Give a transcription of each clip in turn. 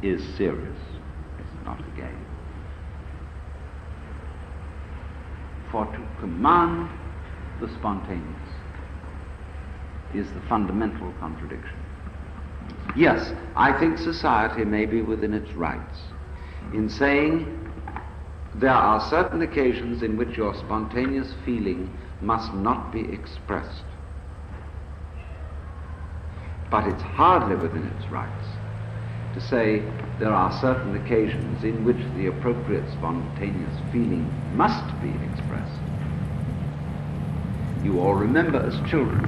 is serious. It's not a game. For to command the spontaneous is the fundamental contradiction. Yes, I think society may be within its rights in saying there are certain occasions in which your spontaneous feeling must not be expressed. But it's hardly within its rights to say there are certain occasions in which the appropriate spontaneous feeling must be expressed. You all remember as children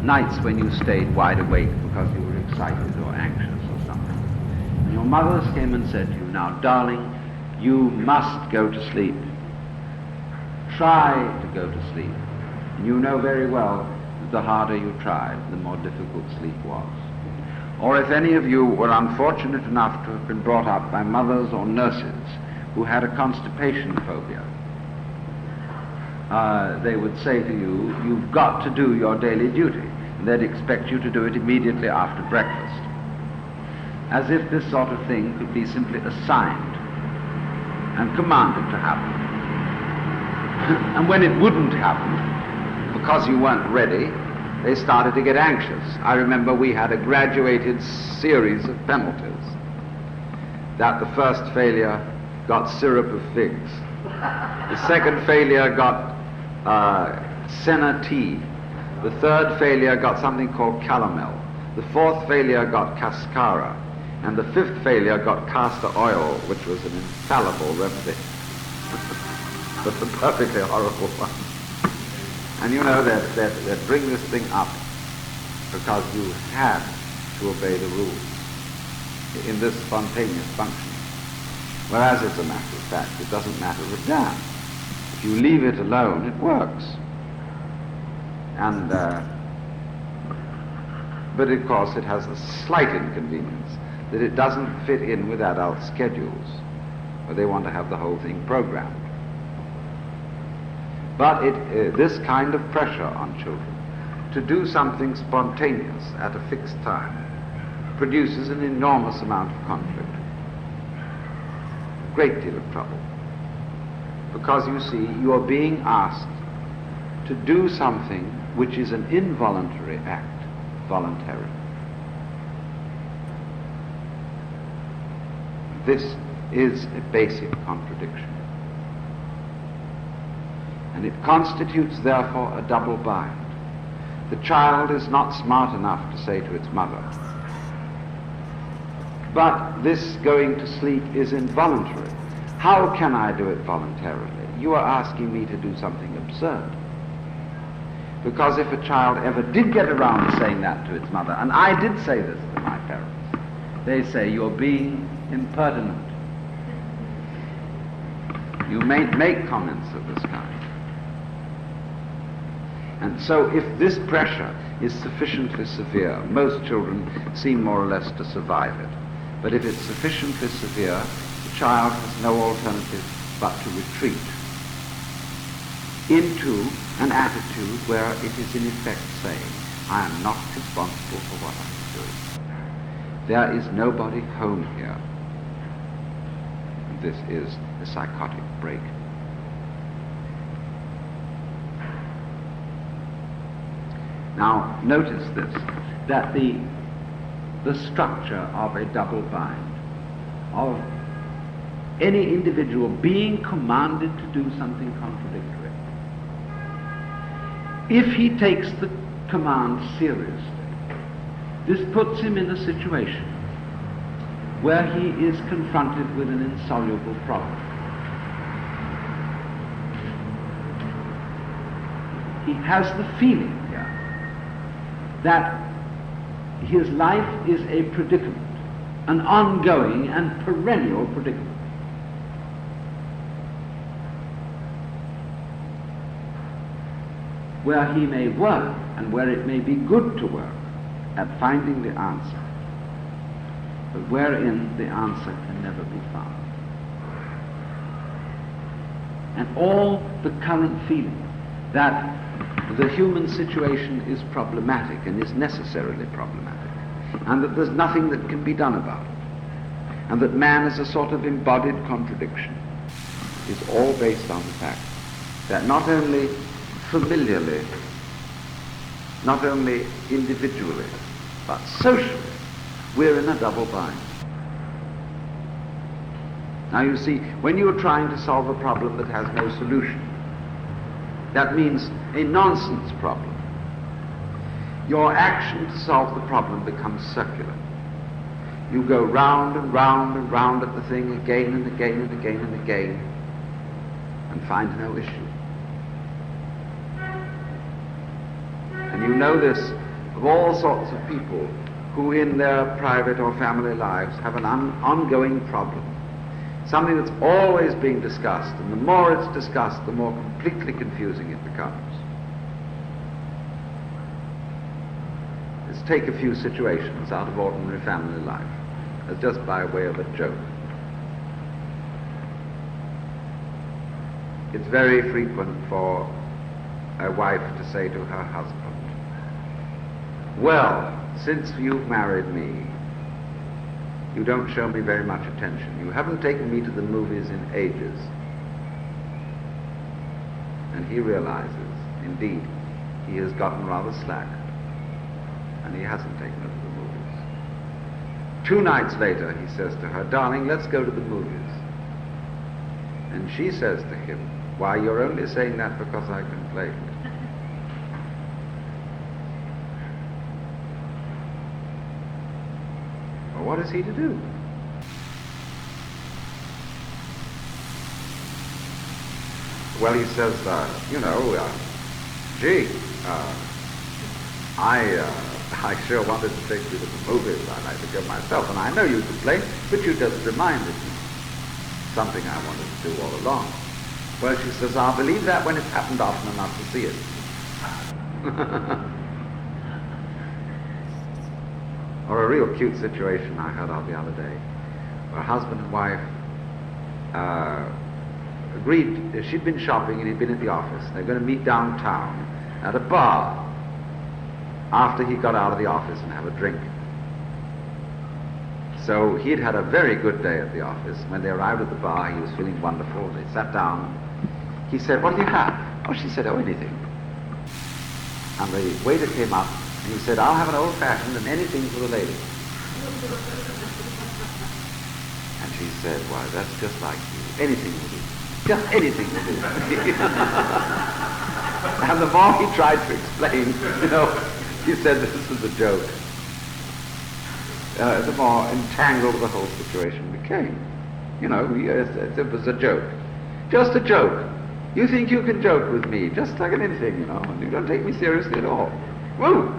nights when you stayed wide awake because you were excited or anxious or something. And your mothers came and said to you, now darling, you must go to sleep. Try to go to sleep. And you know very well that the harder you tried, the more difficult sleep was. Or if any of you were unfortunate enough to have been brought up by mothers or nurses who had a constipation phobia, they would say to you, you've got to do your daily duty. And they'd expect you to do it immediately after breakfast. As if this sort of thing could be simply assigned and commanded to happen. And when it wouldn't happen, because you weren't ready, they started to get anxious. I remember we had a graduated series of penalties. That the first failure got syrup of figs. The second failure got senna tea. The third failure got something called calomel. The fourth failure got cascara. And the fifth failure got castor oil, which was an infallible remedy. But a perfectly horrible one. And you know that bring this thing up because you had to obey the rules in this spontaneous function. Whereas it's a matter of fact, it doesn't matter a damn. If you leave it alone, it works. And but of course it has the slight inconvenience that it doesn't fit in with adult schedules, where they want to have the whole thing programmed. But this kind of pressure on children to do something spontaneous at a fixed time produces an enormous amount of conflict, a great deal of trouble, because you see, you are being asked to do something which is an involuntary act, voluntarily. This is a basic contradiction. And it constitutes, therefore, a double bind. The child is not smart enough to say to its mother, but this going to sleep is involuntary. How can I do it voluntarily? You are asking me to do something absurd. Because if a child ever did get around to saying that to its mother, and I did say this to my parents, they say, you're being impertinent. You may make comments of this kind. And so if this pressure is sufficiently severe, most children seem more or less to survive it. But if it's sufficiently severe, the child has no alternative but to retreat into an attitude where it is in effect saying, I am not responsible for what I'm doing. There is nobody home here. This is a psychotic break. Now, notice this, that the structure of a double bind, of any individual being commanded to do something contradictory, if he takes the command seriously, this puts him in a situation where he is confronted with an insoluble problem. He has the feeling here that his life is a predicament, an ongoing and perennial predicament. Where he may work and where it may be good to work at finding the answer, but wherein the answer can never be found. And all the current feeling that the human situation is problematic and is necessarily problematic, and that there's nothing that can be done about it, and that man is a sort of embodied contradiction, is all based on the fact that not only familiarly, not only individually, but socially, we're in a double bind. Now you see, when you're trying to solve a problem that has no solution, that means a nonsense problem, your action to solve the problem becomes circular. You go round and round and round at the thing again and again and again and again and find no issue. And you know this of all sorts of people who in their private or family lives have an ongoing problem, something that's always being discussed, and the more it's discussed, the more completely confusing it becomes. Let's take a few situations out of ordinary family life, as just by way of a joke. It's very frequent for a wife to say to her husband, "Well, since you've married me, you don't show me very much attention. You haven't taken me to the movies in ages." And he realizes, indeed, he has gotten rather slack, and he hasn't taken her to the movies. 2 nights later, he says to her, "Darling, let's go to the movies." And she says to him, "Why, you're only saying that because I complained." Well, what is he to do? Well, he says, I sure wanted to take you to the movies. I'd like to go myself, and I know you complain, but you just reminded me. Something I wanted to do all along. Well, she says, I'll believe that when it's happened often enough to see it. Or a real cute situation I heard of the other day, where a husband and wife agreed. She'd been shopping and he'd been at the office. They're going to meet downtown at a bar after he got out of the office and have a drink. So he'd had a very good day at the office. When they arrived at the bar, he was feeling wonderful. They sat down. He said, "What do you have?" Oh, she said, "Oh, anything." And the waiter came up and he said, "I'll have an old-fashioned and anything for the lady." And she said, "Why, that's just like you. Anything will do. Just anything will do." And the more he tried to explain, he said this was a joke, the more entangled the whole situation became. It was a joke. Just a joke. You think you can joke with me, just like anything, and you don't take me seriously at all. Woo!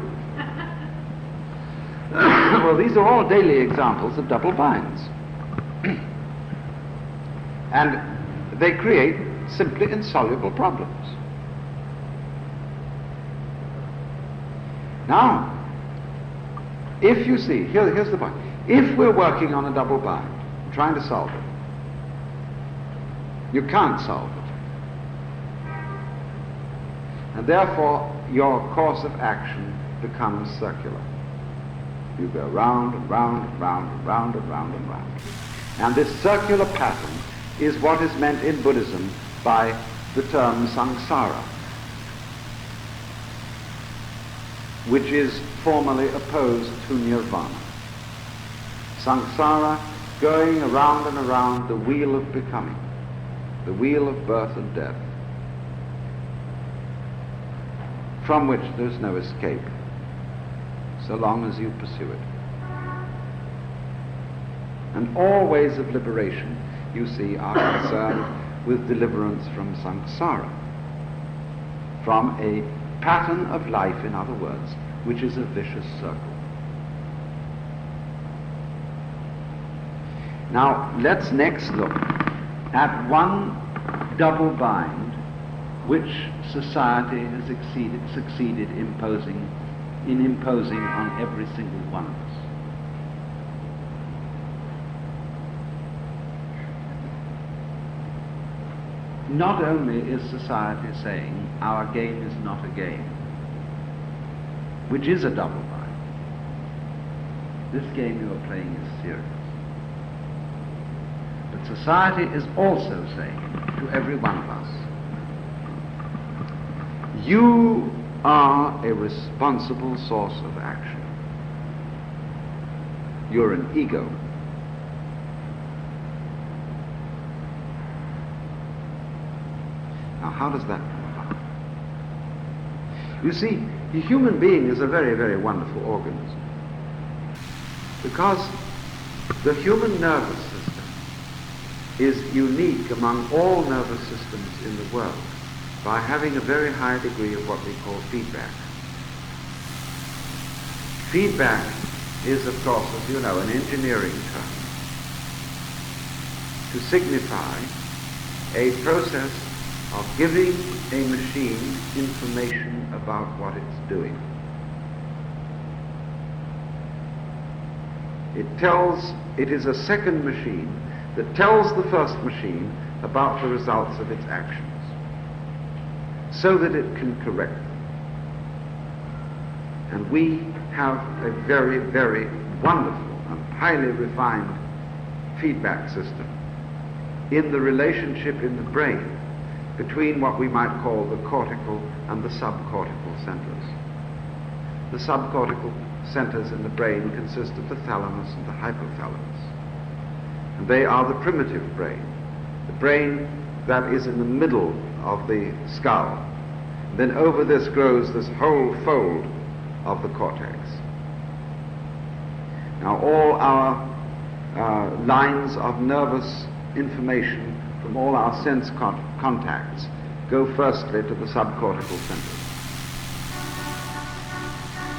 Well, these are all daily examples of double binds. And they create simply insoluble problems. Now, if you see, here's the point. If we're working on a double bind, trying to solve it, you can't solve it. And therefore, your course of action becomes circular. You go round and round and round and round and round and round. And this circular pattern is what is meant in Buddhism by the term samsara, which is formally opposed to nirvana. Samsara, going around and around the wheel of becoming, the wheel of birth and death, from which there's no escape, so long as you pursue it. And all ways of liberation, you see, are concerned with deliverance from samsara, from a pattern of life, in other words, which is a vicious circle. Now, let's next look at one double bind which society has succeeded imposing on every single one of us. Not only is society saying our game is not a game, which is a double bind. This game you are playing is serious. society is also saying to every one of us, you are a responsible source of action. You're an ego. Now, how does that come about? You see, the human being is a very, very wonderful organism, because the human nervous system is unique among all nervous systems in the world by having a very high degree of what we call feedback. Feedback is, of course, as you know, an engineering term to signify a process of giving a machine information about what it's doing. It is a second machine that tells the first machine about the results of its actions, so that it can correct them. And we have a very, very wonderful and highly refined feedback system in the relationship in the brain between what we might call the cortical and the subcortical centers. The subcortical centers in the brain consist of the thalamus and the hypothalamus. And they are the primitive brain, the brain that is in the middle of the skull. Then over this grows this whole fold of the cortex. Now all our lines of nervous information from all our sense contacts go firstly to the subcortical centers.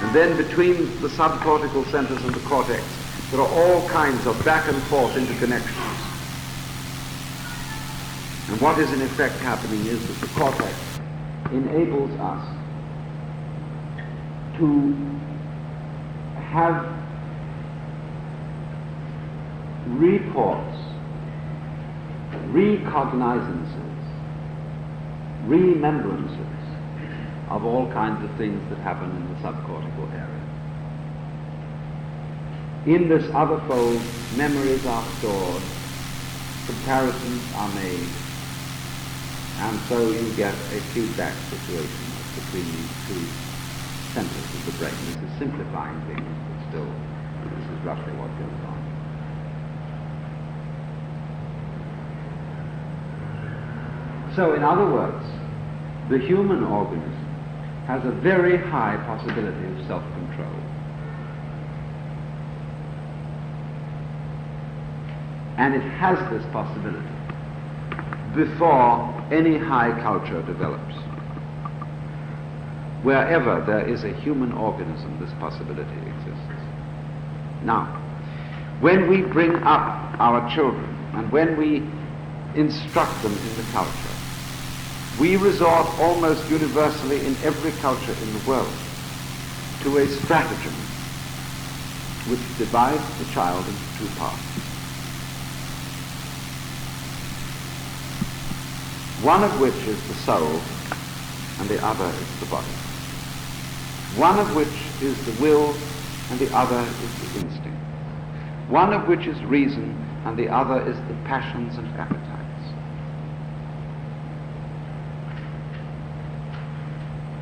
And then between the subcortical centers and the cortex, there are all kinds of back and forth interconnections. And what is in effect happening is that the cortex enables us to have reports, recognizances, remembrances of all kinds of things that happen in the subcortical area. In this other fold, memories are stored, comparisons are made, and so you get a feedback situation between these two centers of the brain. This is simplifying things, but still, this is roughly what goes on. So, in other words, the human organism has a very high possibility of self-control. And it has this possibility before any high culture develops. Wherever there is a human organism, this possibility exists. Now, when we bring up our children and when we instruct them in the culture, we resort almost universally in every culture in the world to a stratagem which divides the child into two parts. One of which is the soul and the other is the body. One of which is the will and the other is the instinct. One of which is reason and the other is the passions and appetites.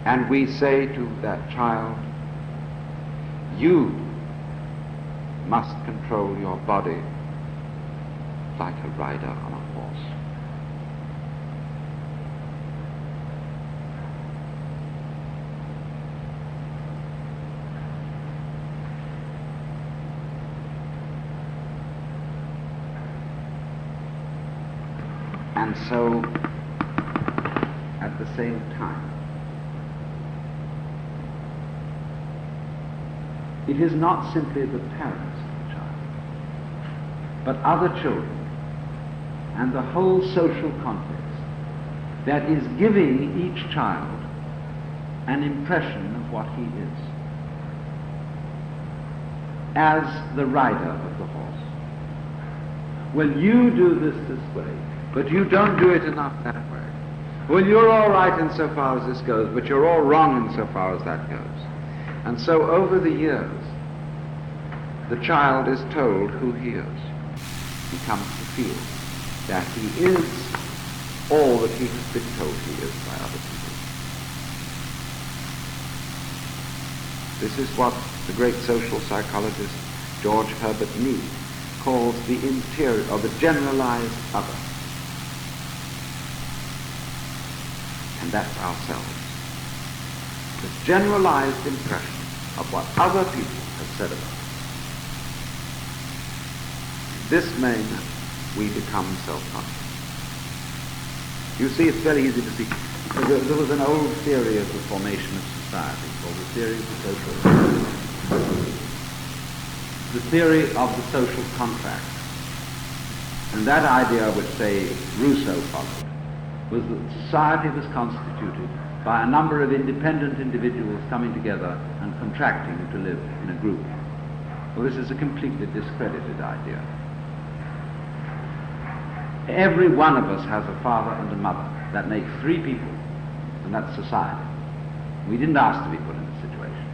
And we say to that child, you must control your body like a rider on a horse. And so, at the same time, it is not simply the parents of the child, but other children and the whole social context that is giving each child an impression of what he is as the rider of the horse. Well, you do this way, but you don't do it enough that way. Well, you're all right insofar as this goes, but you're all wrong insofar as that goes. And so over the years, the child is told who he is. He comes to feel that he is all that he has been told he is by other people. This is what the great social psychologist George Herbert Mead calls the interior, or the generalized other. And that's ourselves. The generalized impression of what other people have said about us. In this manner, we become self-conscious. You see, it's very easy to see. There was an old theory of the formation of society called the theory of the social contract. The theory of the social contract. And that idea, which, say, Rousseau followed, was that society was constituted by a number of independent individuals coming together and contracting to live in a group. Well, this is a completely discredited idea. Every one of us has a father and a mother. That makes 3 people, and that's society. We didn't ask to be put in this situation.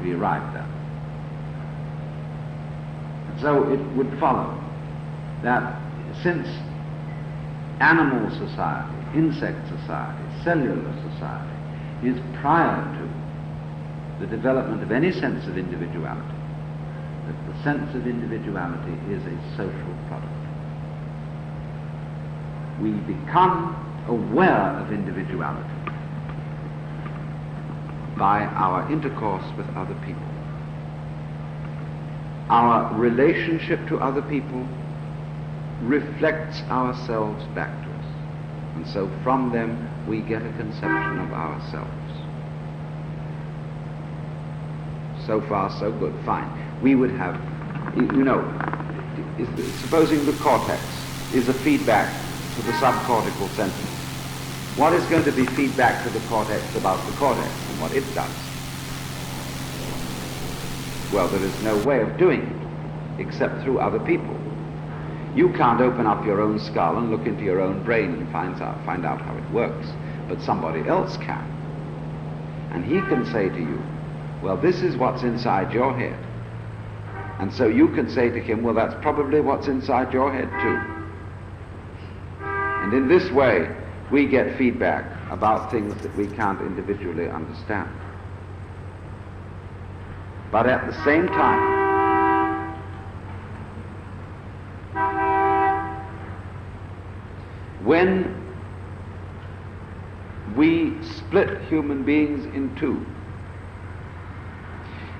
We arrived there. And so it would follow that since animal society, insect society, cellular society is prior to the development of any sense of individuality, that the sense of individuality is a social product. We become aware of individuality by our intercourse with other people. Our relationship to other people reflects ourselves back to us. And so from them we get a conception of ourselves. So far so good, fine. We would have, supposing the cortex is a feedback to the subcortical centers. What is going to be feedback to the cortex about the cortex and what it does? Well, there is no way of doing it except through other people. You can't open up your own skull and look into your own brain and find out how it works, but somebody else can. And he can say to you, well, this is what's inside your head. And so you can say to him, well, that's probably what's inside your head too. And in this way, we get feedback about things that we can't individually understand. But at the same time, when we split human beings in 2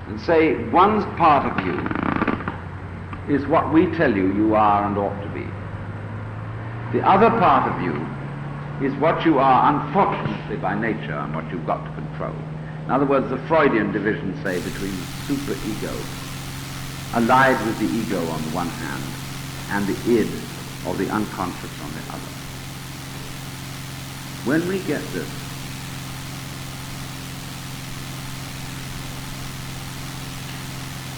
and say one part of you is what we tell you you are and ought to be, the other part of you is what you are unfortunately by nature and what you've got to control. In other words, the Freudian division, say, between the super-ego, allied with the ego on the one hand, and the id, or the unconscious, on the other. When we get this,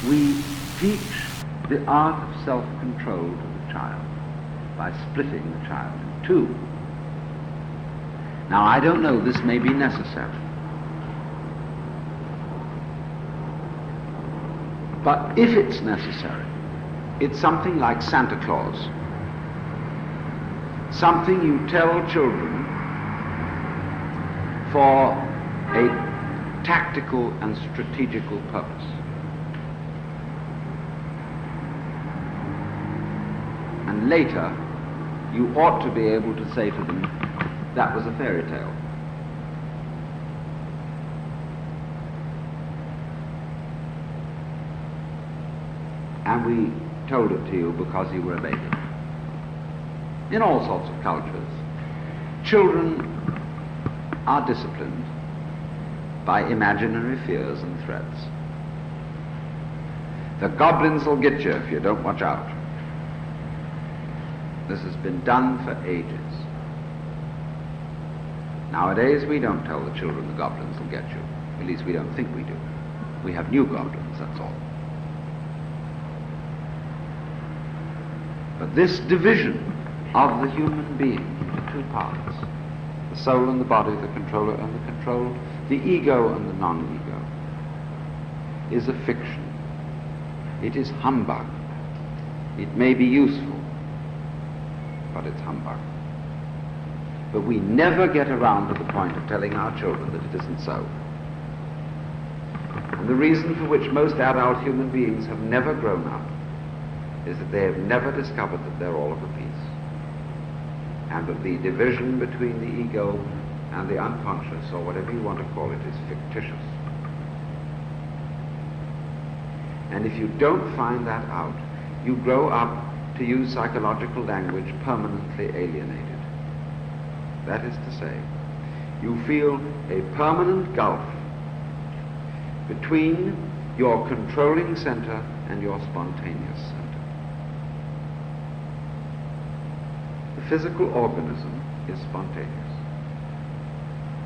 we teach the art of self-control to the child by splitting the child in 2. Now, I don't know, this may be necessary. But if it's necessary, it's something like Santa Claus. Something you tell children for a tactical and strategical purpose. And later, you ought to be able to say to them, that was a fairy tale. And we told it to you because you were a baby. In all sorts of cultures, children are disciplined by imaginary fears and threats. The goblins will get you if you don't watch out. This has been done for ages. Nowadays, we don't tell the children the goblins will get you. At least we don't think we do. We have new goblins, that's all. But this division of the human being into 2 parts, the soul and the body, the controller and the controlled, the ego and the non-ego, is a fiction. It is humbug. It may be useful, but it's humbug. But we never get around to the point of telling our children that it isn't so. And the reason for which most adult human beings have never grown up is that they have never discovered that they're all of a piece, and that the division between the ego and the unconscious, or whatever you want to call it, is fictitious. And if you don't find that out, you grow up, to use psychological language, permanently alienated. That is to say, you feel a permanent gulf between your controlling center and your spontaneous center. The physical organism is spontaneous.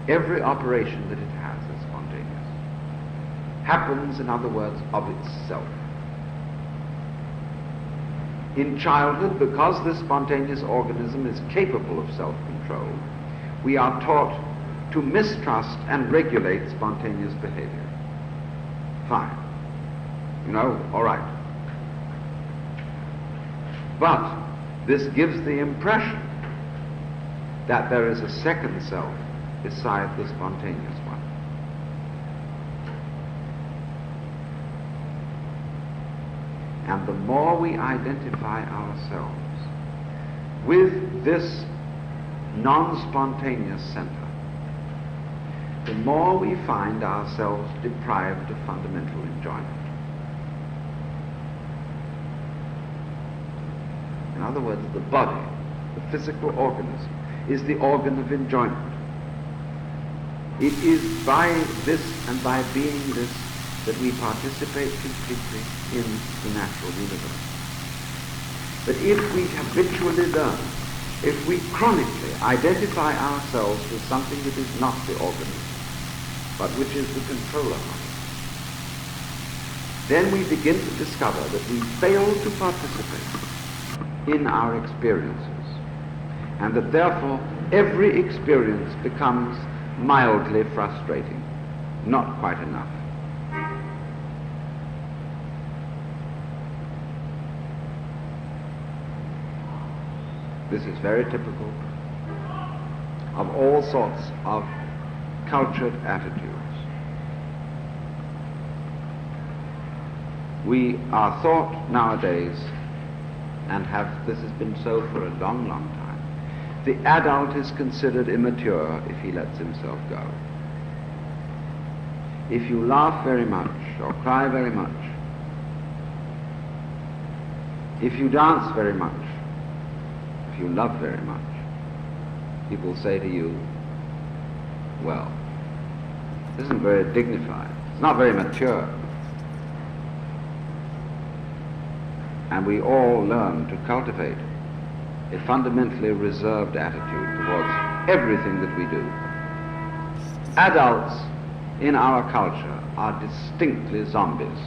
Every operation that it has is spontaneous. Happens, in other words, of itself. In childhood, because this spontaneous organism is capable of self-control, we are taught to mistrust and regulate spontaneous behavior. Fine. You know, all right. But this gives the impression that there is a second self beside the spontaneous one. And the more we identify ourselves with this non-spontaneous center, the more we find ourselves deprived of fundamental enjoyment. In other words, the body, the physical organism, is the organ of enjoyment. It is by this and by being this that we participate completely in the natural universe. But if we habitually learn, if we chronically identify ourselves with something that is not the organism, but which is the controller of it, then we begin to discover that we fail to participate in our experiences, and that therefore every experience becomes mildly frustrating, not quite enough. This is very typical of all sorts of cultured attitudes. We are taught nowadays, and this has been so for a long, long time, the adult is considered immature if he lets himself go. If you laugh very much or cry very much, if you dance very much, if you love very much, people say to you, well, this isn't very dignified, it's not very mature. And we all learn to cultivate a fundamentally reserved attitude towards everything that we do. Adults in our culture are distinctly zombies.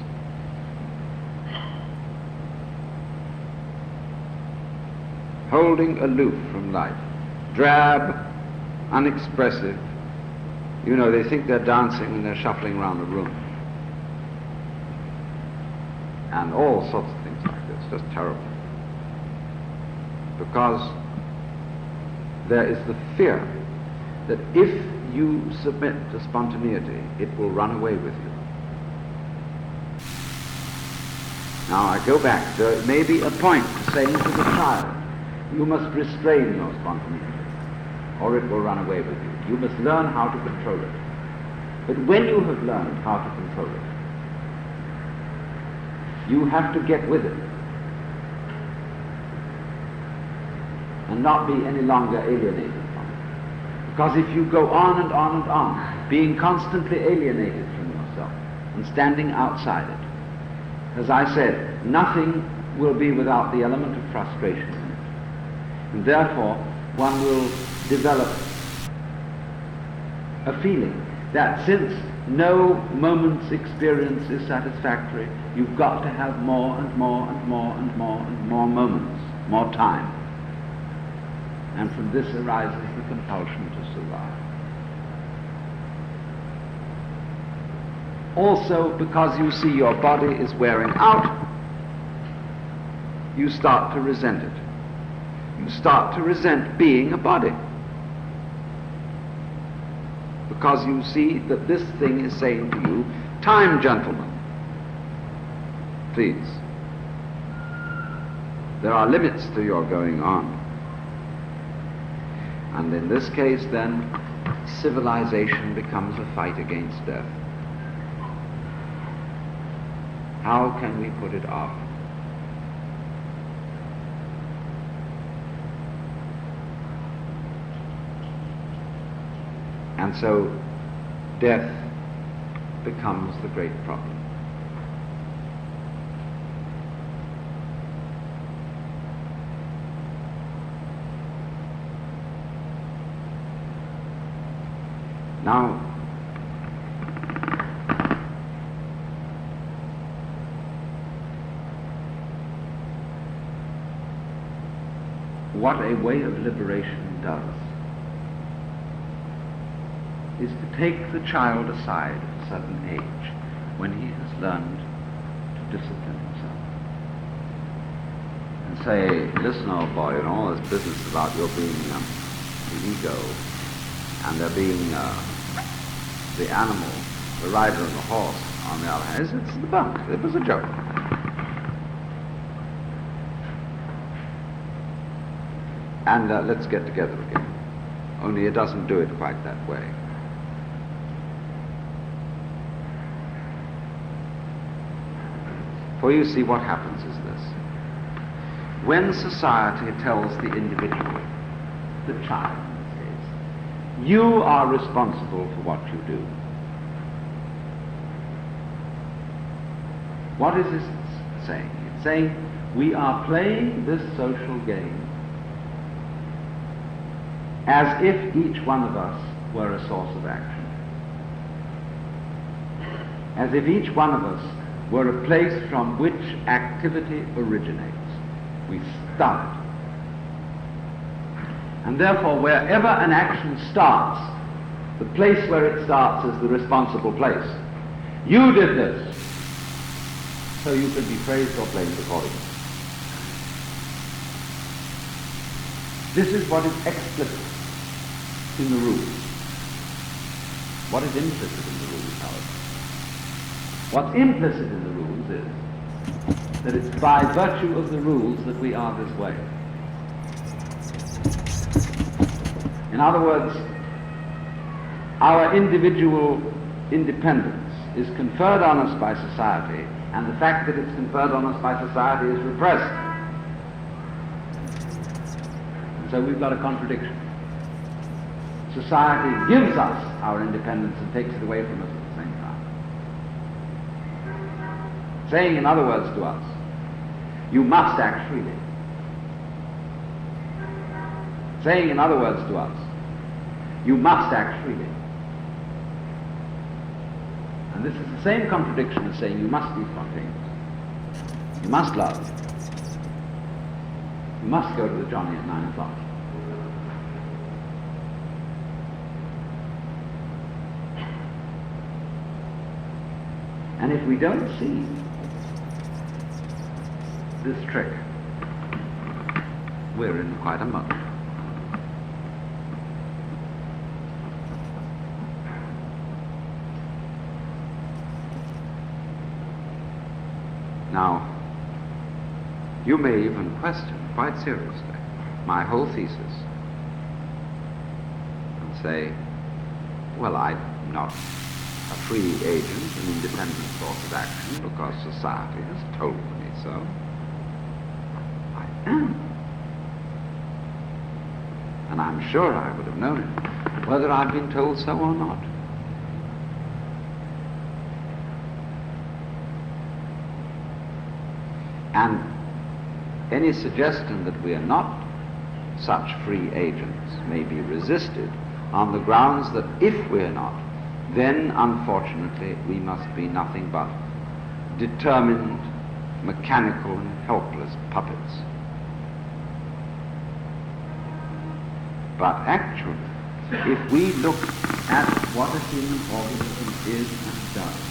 Holding aloof from life, drab, unexpressive. You know, they think they're dancing when they're shuffling around the room. And all sorts of things like this, just terrible. Because there is the fear that if you submit to spontaneity, it will run away with you. Now I go back, there may be a point to saying to the child, you must restrain your spontaneity, or it will run away with you. You must learn how to control it. But when you have learned how to control it, you have to get with it and not be any longer alienated from it. Because if you go on and on and on, being constantly alienated from yourself and standing outside it, as I said, nothing will be without the element of frustration in it. And therefore, one will develop a feeling that since no moment's experience is satisfactory, you've got to have more and more and more and more and more moments, more time. And from this arises the compulsion to survive. Also, because you see your body is wearing out, you start to resent it. You start to resent being a body. Because you see that this thing is saying to you, time, gentlemen, please. There are limits to your going on. And in this case, then, civilization becomes a fight against death. How can we put it off? And so, death becomes the great problem. Now, what a way of liberation does is to take the child aside at a certain age when he has learned to discipline himself and say, listen, old boy, you know, all this business about your being the ego and there being the animal, the rider and the horse on the other hand, it's the bunk. It was a joke. And let's get together again. Only it doesn't do it quite that way. For you see, what happens is this. When society tells the individual, the child, you are responsible for what you do. What is this saying? It's saying we are playing this social game as if each one of us were a source of action. As if each one of us were a place from which activity originates. We start. And therefore, wherever an action starts, the place where it starts is the responsible place. You did this, so you can be praised or blamed accordingly. This is what is explicit in the rules. What is implicit in the rules, however? What's implicit in the rules is that it's by virtue of the rules that we are this way. In other words, our individual independence is conferred on us by society, and the fact that it's conferred on us by society is repressed. And so we've got a contradiction. Society gives us our independence and takes it away from us at the same time. Saying, in other words, to us, you must act freely. Saying, in other words, to us, you must act freely. And this is the same contradiction as saying you must be spontaneous. You must love. You must go to the Johnny at 9 o'clock. And if we don't see this trick, we're in quite a muddle. Now, you may even question, quite seriously, my whole thesis and say, well, I'm not a free agent, an independent source of action, because society has told me so. I am. And I'm sure I would have known it, whether I'd been told so or not. And any suggestion that we are not such free agents may be resisted on the grounds that if we're not, then unfortunately we must be nothing but determined, mechanical and helpless puppets. But actually, if we look at what a human organism is and does,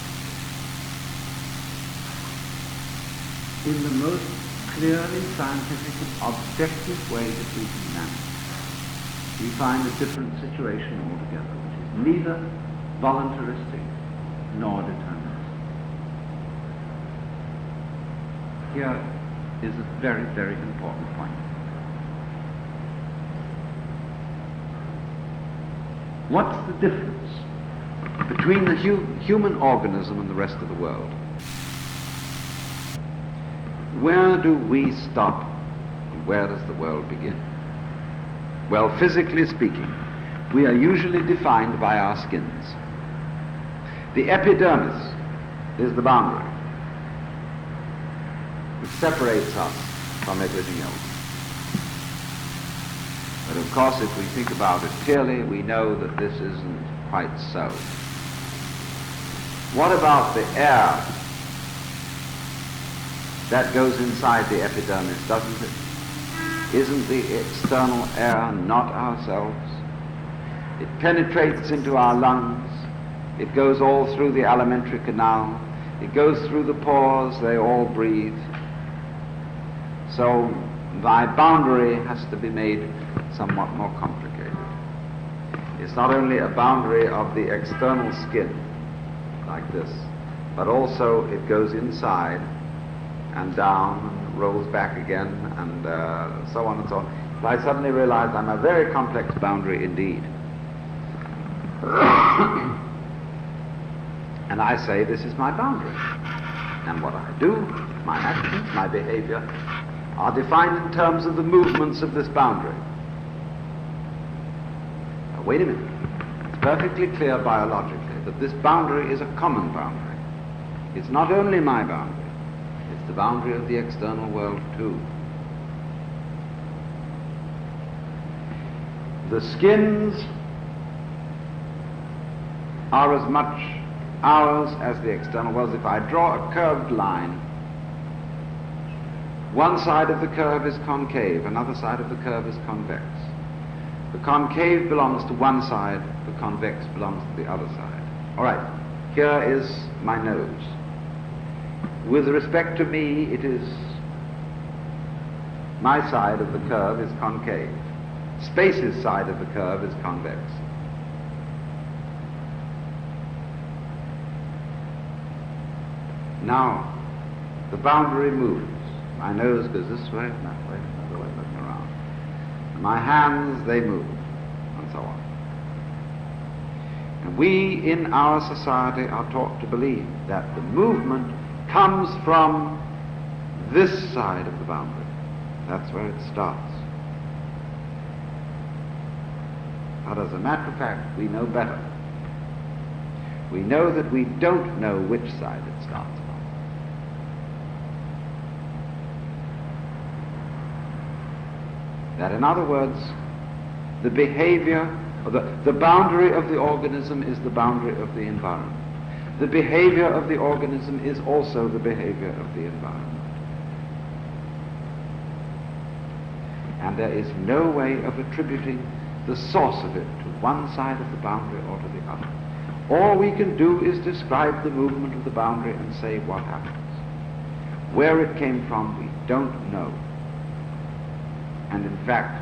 in the most clearly scientific and objective way that we can manage, we find a different situation altogether, which is neither voluntaristic nor deterministic. Here is a very, very important point. What's the difference between the human organism and the rest of the world? Where do we stop and where does the world begin? Well, physically speaking, we are usually defined by our skins. The epidermis is the boundary which separates us from everything else. But of course, if we think about it clearly, we know that this isn't quite so. What about the air that goes inside the epidermis, doesn't it? Isn't the external air not ourselves? It penetrates into our lungs. It goes all through the alimentary canal. It goes through the pores. They all breathe. So my boundary has to be made somewhat more complicated. It's not only a boundary of the external skin, like this, but also it goes inside and down and rolls back again and so on and so on. But I suddenly realized I'm a very complex boundary indeed. And I say this is my boundary. And what I do, my actions, my behavior, are defined in terms of the movements of this boundary. Now, wait a minute. It's perfectly clear biologically that this boundary is a common boundary. It's not only my boundary. It's the boundary of the external world too. The skins are as much ours as the external world. If I draw a curved line, one side of the curve is concave, another side of the curve is convex. The concave belongs to one side, the convex belongs to the other side. All right, here is my nose. With respect to me, it is my side of the curve is concave. Space's side of the curve is convex. Now, the boundary moves. My nose goes this way, that way, another way, looking around. And my hands, they move, and so on. And we in our society are taught to believe that the movement comes from this side of the boundary. That's where it starts. But as a matter of fact, we know better. We know that we don't know which side it starts from. That, in other words, the behavior, or the boundary of the organism is the boundary of the environment. The behavior of the organism is also the behavior of the environment. And there is no way of attributing the source of it to one side of the boundary or to the other. All we can do is describe the movement of the boundary and say what happens. Where it came from, we don't know. And in fact,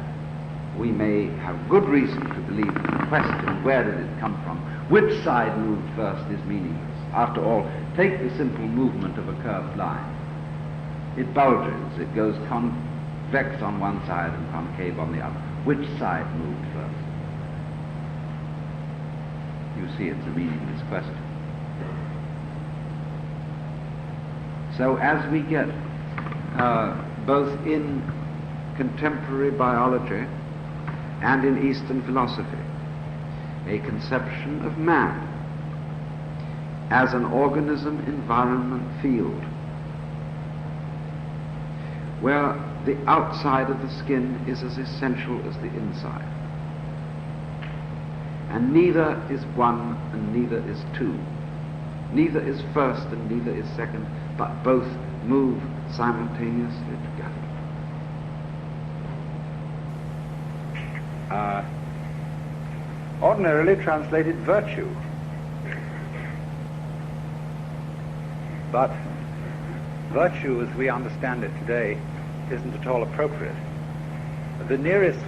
we may have good reason to believe that the question, where did it come from, which side moved first, is meaningless. After all, take the simple movement of a curved line. It bulges, it goes convex on one side and concave on the other. Which side moved first? You see, it's a meaningless question. So as we get both in contemporary biology and in Eastern philosophy a conception of man as an organism-environment field where the outside of the skin is as essential as the inside. And neither is one and neither is two. Neither is first and neither is second, but both move simultaneously together. Ordinarily translated virtue. But virtue, as we understand it today, isn't at all appropriate. The nearest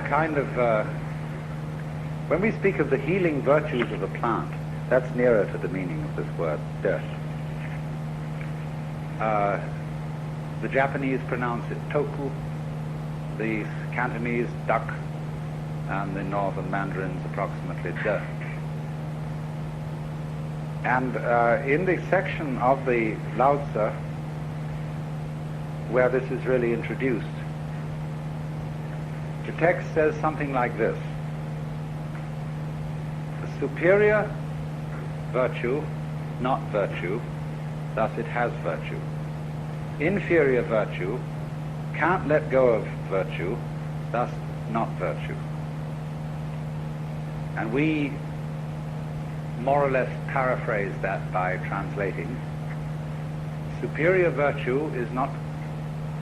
kind of, when we speak of the healing virtues of a plant, that's nearer to the meaning of this word, dirt. The Japanese pronounce it toku, the Cantonese duck, and the northern Mandarins approximately de. And in the section of the Lao Tzu where this is really introduced, the text says something like this: the superior virtue, not virtue, thus it has virtue. Inferior virtue can't let go of virtue, thus not virtue. And we more or less paraphrase that by translating: superior virtue is not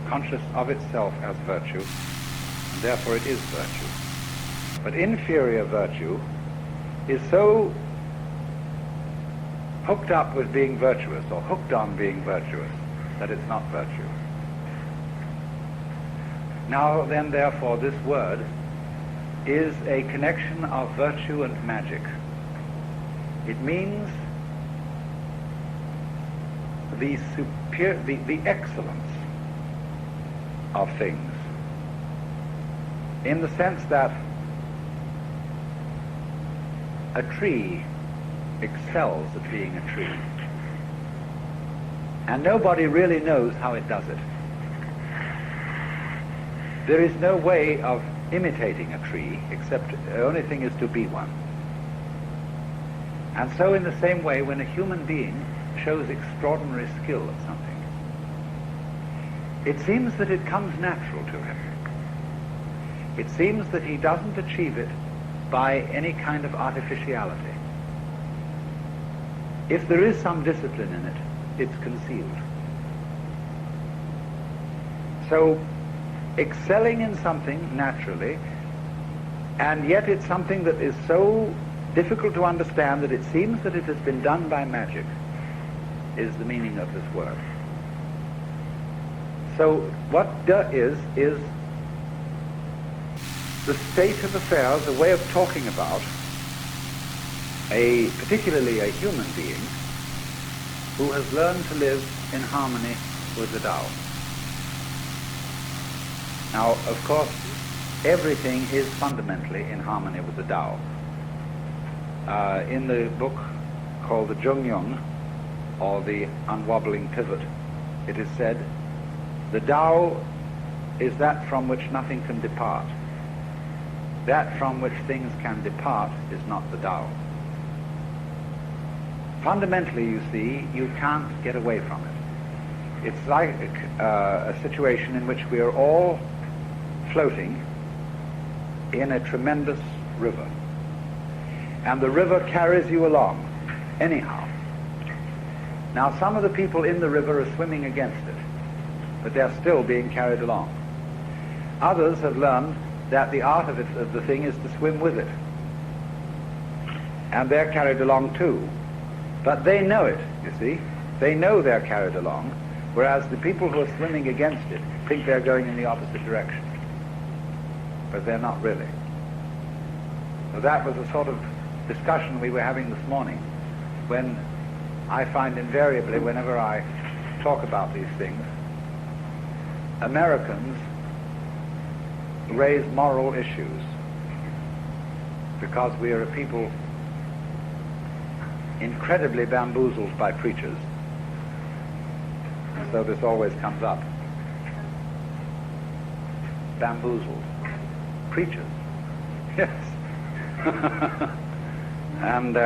conscious of itself as virtue, and therefore it is virtue. But inferior virtue is so hooked up with being virtuous, or hooked on being virtuous, that it's not virtue. Now then, therefore, this word is a connection of virtue and magic. It means the excellence of things, in the sense that a tree excels at being a tree, and nobody really knows how it does it. There is no way of imitating a tree, except the only thing is to be one. And so in the same way, when a human being shows extraordinary skill at something, it seems that it comes natural to him. It seems that he doesn't achieve it by any kind of artificiality. If there is some discipline in it, it's concealed. So, excelling in something naturally, and yet it's something that is so difficult to understand that it seems that it has been done by magic, is the meaning of this word. So what da is the state of affairs, a way of talking about particularly a human being who has learned to live in harmony with the Tao. Now, of course, everything is fundamentally in harmony with the Tao. In the book called the Zhongyong, or the Unwobbling Pivot, it is said, the Tao is that from which nothing can depart. That from which things can depart is not the Tao. Fundamentally, you see, you can't get away from it. It's like a situation in which we are all floating in a tremendous river. And the river carries you along, anyhow. Now, some of the people in the river are swimming against it, but they're still being carried along. Others have learned that the art of the thing is to swim with it. And they're carried along too. But they know it, you see. They know they're carried along, whereas the people who are swimming against it think they're going in the opposite direction. But they're not really. So that was a sort of discussion we were having this morning, when I find invariably, whenever I talk about these things, Americans raise moral issues because we are a people incredibly bamboozled by preachers. And so this always comes up. Bamboozled. Preachers. Yes. And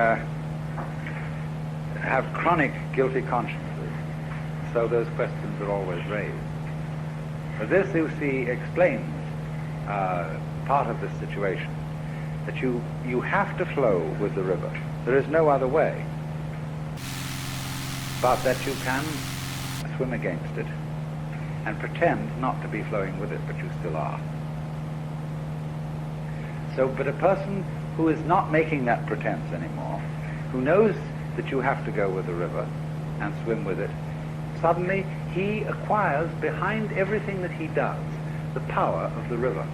have chronic guilty consciences. So those questions are always raised. But this, you see, explains part of this situation, that you have to flow with the river. There is no other way, but that you can swim against it and pretend not to be flowing with it, but you still are. So, but a person who is not making that pretense anymore, who knows that you have to go with the river and swim with it, suddenly he acquires behind everything that he does the power of the river.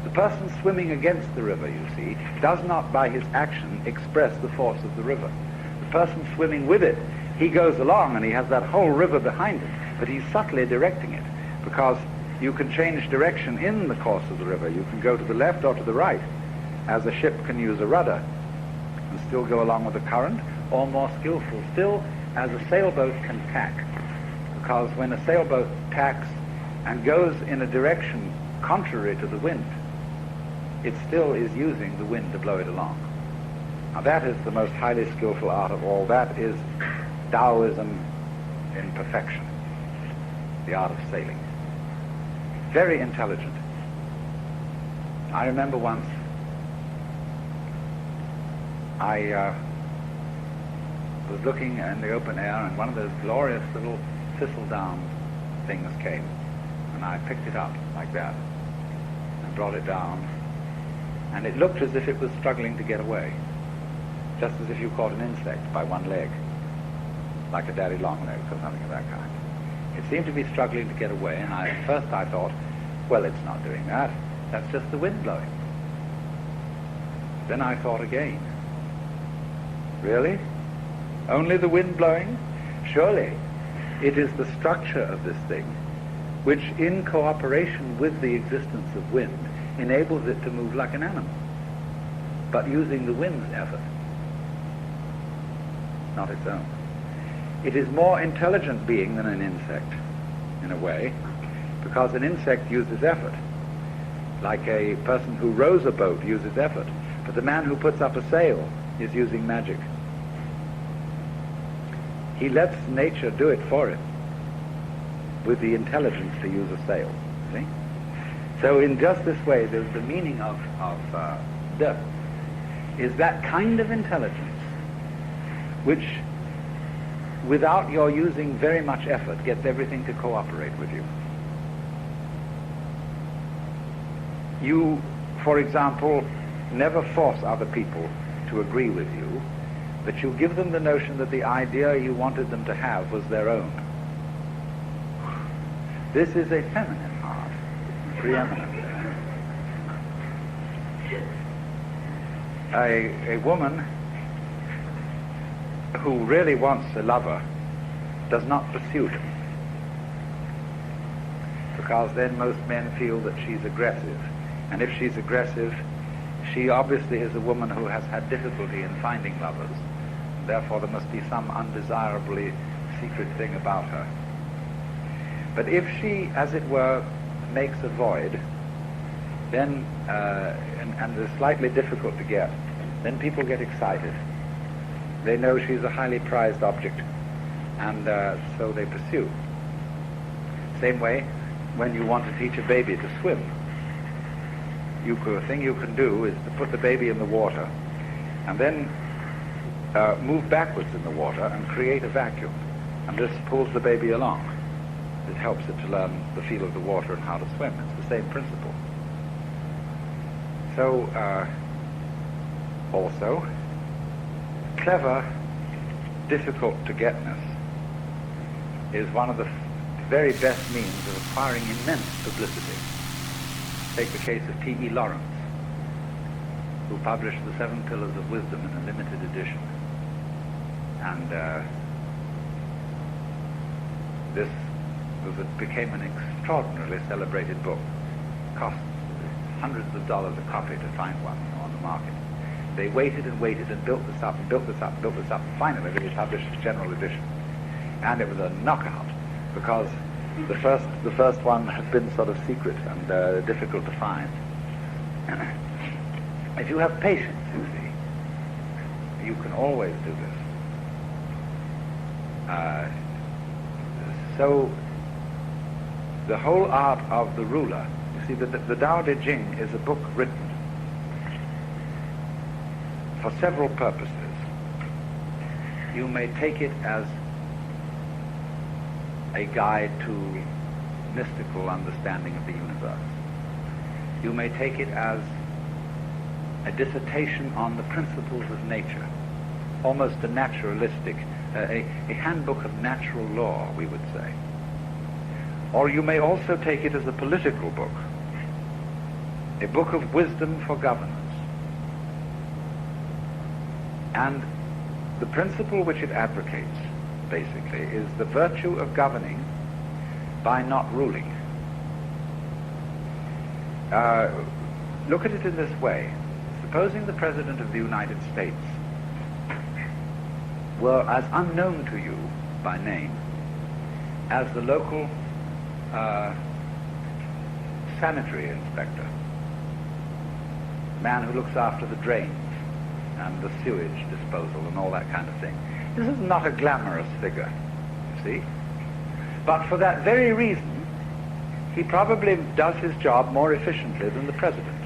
The person swimming against the river, you see, does not by his action express the force of the river. The person swimming with it, he goes along and he has that whole river behind him, but he's subtly directing it, because you can change direction in the course of the river. You can go to the left or to the right, as a ship can use a rudder and still go along with the current, or more skillful still, as a sailboat can tack. Because when a sailboat tacks and goes in a direction contrary to the wind, it still is using the wind to blow it along. Now that is the most highly skillful art of all. That is Taoism in perfection, the art of sailing. Very intelligent. I remember once I was looking in the open air, and one of those glorious little thistledown things came, and I picked it up like that and brought it down, and it looked as if it was struggling to get away, just as if you caught an insect by one leg, like a daddy long legs or something of that kind. It seemed to be struggling to get away, and at first I thought, well, it's not doing that, that's just the wind blowing. Then I thought again, really? Only the wind blowing? Surely it is the structure of this thing which, in cooperation with the existence of wind, enables it to move like an animal, but using the wind's effort, not its own. It is more intelligent being than an insect, in a way, because an insect uses effort. Like a person who rows a boat uses effort, but the man who puts up a sail is using magic. He lets nature do it for him with the intelligence to use a sail. See? So in just this way, the meaning of death is that kind of intelligence which, without your using very much effort, gets everything to cooperate with you. You, for example, never force other people to agree with you, but you give them the notion that the idea you wanted them to have was their own. This is a feminine art, preeminently. A woman who really wants a lover does not pursue him, because then most men feel that she's aggressive, and if she's aggressive, she obviously is a woman who has had difficulty in finding lovers. Therefore there must be some undesirably secret thing about her. But if she, as it were, makes a void, then and is slightly difficult to get, then people get excited. They know she's a highly prized object, and so they pursue. Same way, when you want to teach a baby to swim, a thing you can do is to put the baby in the water, and then move backwards in the water and create a vacuum, and this pulls the baby along. It helps it to learn the feel of the water and how to swim. It's the same principle. So, also, clever, difficult-to-getness is one of the very best means of acquiring immense publicity. Take the case of T.E. Lawrence, who published The 7 Pillars of Wisdom in a limited edition. And this became an extraordinarily celebrated book. Cost hundreds of dollars a copy to find one on the market. They waited and waited and built this up and built this up and built this up. And finally, they published its general edition. And it was a knockout, because the first one had been sort of secret and difficult to find. If you have patience, you see, you can always do this. So the whole art of the ruler, you see, the Tao Te Ching is a book written for several purposes. You may take it as a guide to mystical understanding of the universe. You may take it as a dissertation on the principles of nature, almost a naturalistic a handbook of natural law, we would say. Or you may also take it as a political book, a book of wisdom for governance. And the principle which it advocates, basically, is the virtue of governing by not ruling. Look at it in this way. Supposing the President of the United States were as unknown to you by name as the local sanitary inspector, man who looks after the drains and the sewage disposal and all that kind of thing. This is not a glamorous figure, you see. But for that very reason, he probably does his job more efficiently than the President,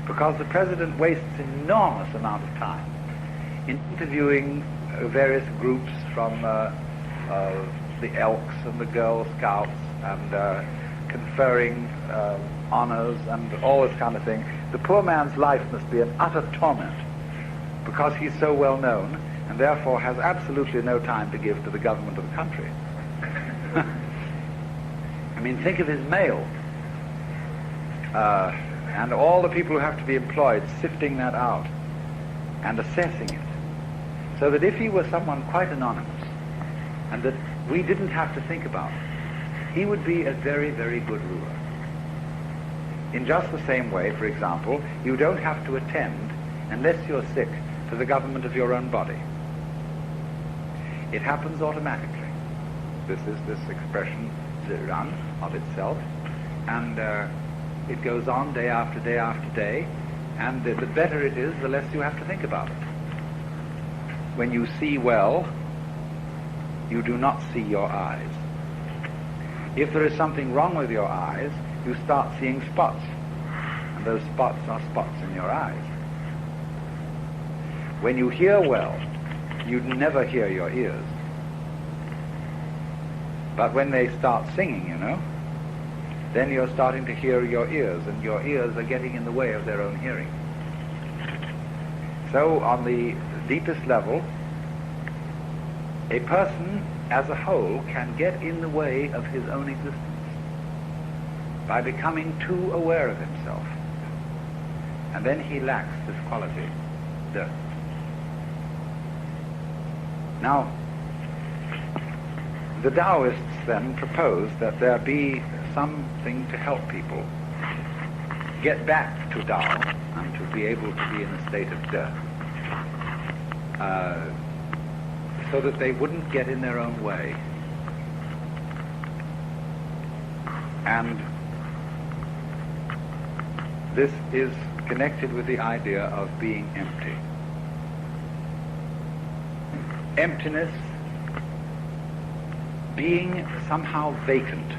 because the President wastes enormous amount of time in interviewing various groups from the Elks and the Girl Scouts and conferring honors and all this kind of thing. The poor man's life must be an utter torment because he's so well known and therefore has absolutely no time to give to the government of the country. I mean, think of his mail and all the people who have to be employed sifting that out and assessing it, so that if he were someone quite anonymous and that we didn't have to think about, he would be a very, very good ruler. In just the same way, for example, you don't have to attend, unless you're sick, to the government of your own body. It happens automatically. This expression runs of itself, and it goes on day after day after day, and the better it is, the less you have to think about it. When you see well, you do not see your eyes. If there is something wrong with your eyes, you start seeing spots, and those spots are spots in your eyes. When you hear well, you never hear your ears. But when they start singing, you know, then you're starting to hear your ears, and your ears are getting in the way of their own hearing. So on the deepest level, a person as a whole can get in the way of his own existence by becoming too aware of himself. And then he lacks this quality, dearth. Now, the Taoists then propose that there be something to help people get back to Tao and to be able to be in a state of dearth, so that they wouldn't get in their own way. And this is connected with the idea of being empty. Emptiness, being somehow vacant,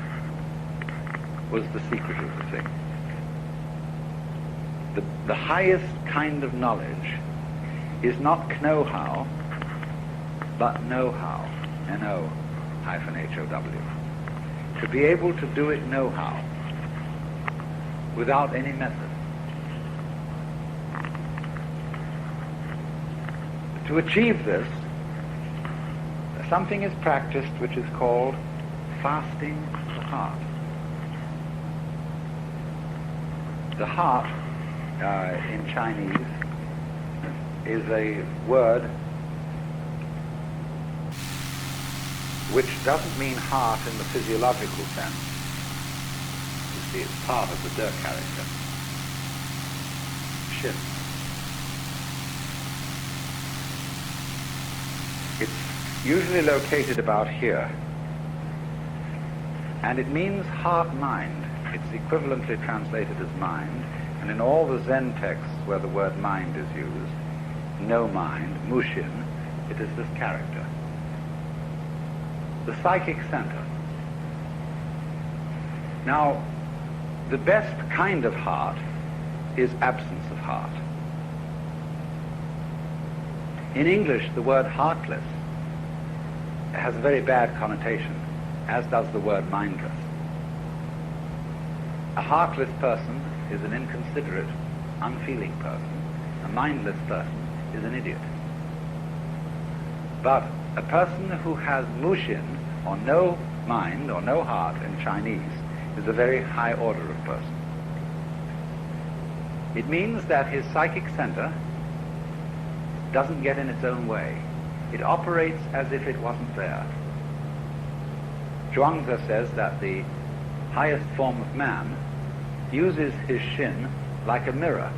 was the secret of the thing. The highest kind of knowledge is not know-how, but know-how, N-O-H-O-W. To be able to do it know-how, without any method. To achieve this, something is practiced which is called fasting the heart. The heart, in Chinese, is a word which doesn't mean heart in the physiological sense. You see, it's part of the De character. Shin. It's usually located about here, and it means heart-mind. It's equivalently translated as mind, and in all the Zen texts where the word mind is used, no mind, mushin, it is this character. The psychic center. Now, the best kind of heart is absence of heart. In English, the word heartless has a very bad connotation, as does the word mindless. A heartless person is an inconsiderate, unfeeling person. A mindless person is an idiot. But A person who has mushin, or no mind, or no heart in Chinese, is a very high order of person. It means that his psychic center doesn't get in its own way. It operates as if it wasn't there. Zhuangzi says that the highest form of man uses his shin like a mirror.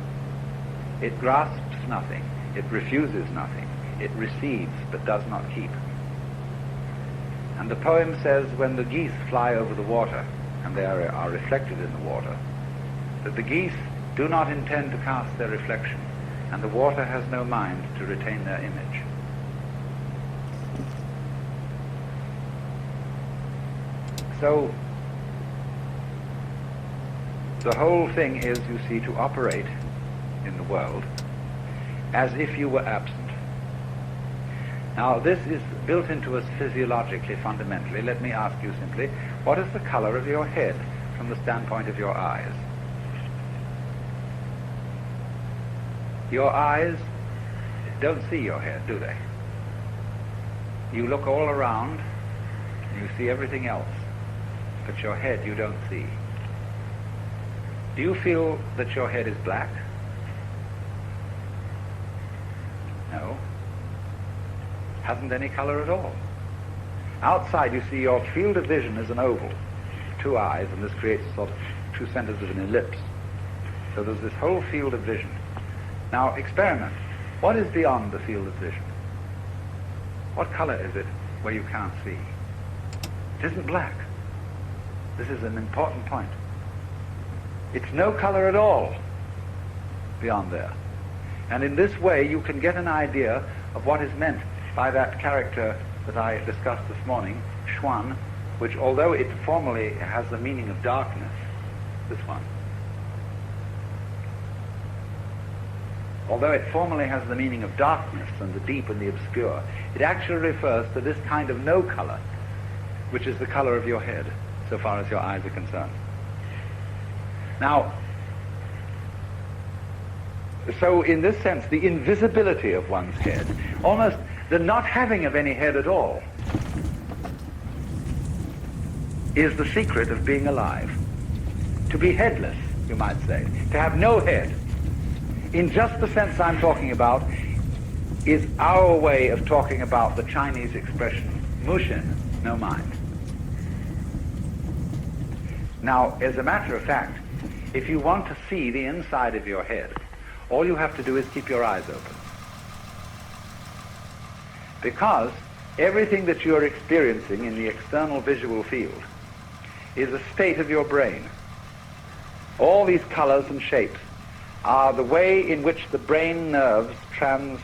It grasps nothing, it refuses nothing, it receives but does not keep. And the poem says, when the geese fly over the water, and they are reflected in the water, that the geese do not intend to cast their reflection, and the water has no mind to retain their image. So, the whole thing is, you see, to operate in the world as if you were absent. Now, this is built into us physiologically, fundamentally. Let me ask you simply, what is the color of your head from the standpoint of your eyes? Your eyes don't see your head, do they? You look all around, and you see everything else, but your head you don't see. Do you feel that your head is black? No. Hasn't any color at all. Outside you see your field of vision is an oval, two eyes, and this creates a sort of two centers of an ellipse. So there's this whole field of vision. Now experiment. What is beyond the field of vision? What color is it where you can't see? It isn't black. This is an important point. It's no color at all beyond there. And in this way you can get an idea of what is meant by that character that I discussed this morning, Xuan, which although it formally has the meaning of darkness, this one, although it formally has the meaning of darkness and the deep and the obscure, it actually refers to this kind of no color, which is the color of your head, so far as your eyes are concerned. Now, so in this sense, the invisibility of one's head, almost the not having of any head at all, is the secret of being alive. To be headless, you might say, to have no head, in just the sense I'm talking about, is our way of talking about the Chinese expression, mushin, no mind. Now, as a matter of fact, if you want to see the inside of your head, all you have to do is keep your eyes open. Because everything that you're experiencing in the external visual field is a state of your brain. All these colors and shapes are the way in which the brain nerves translate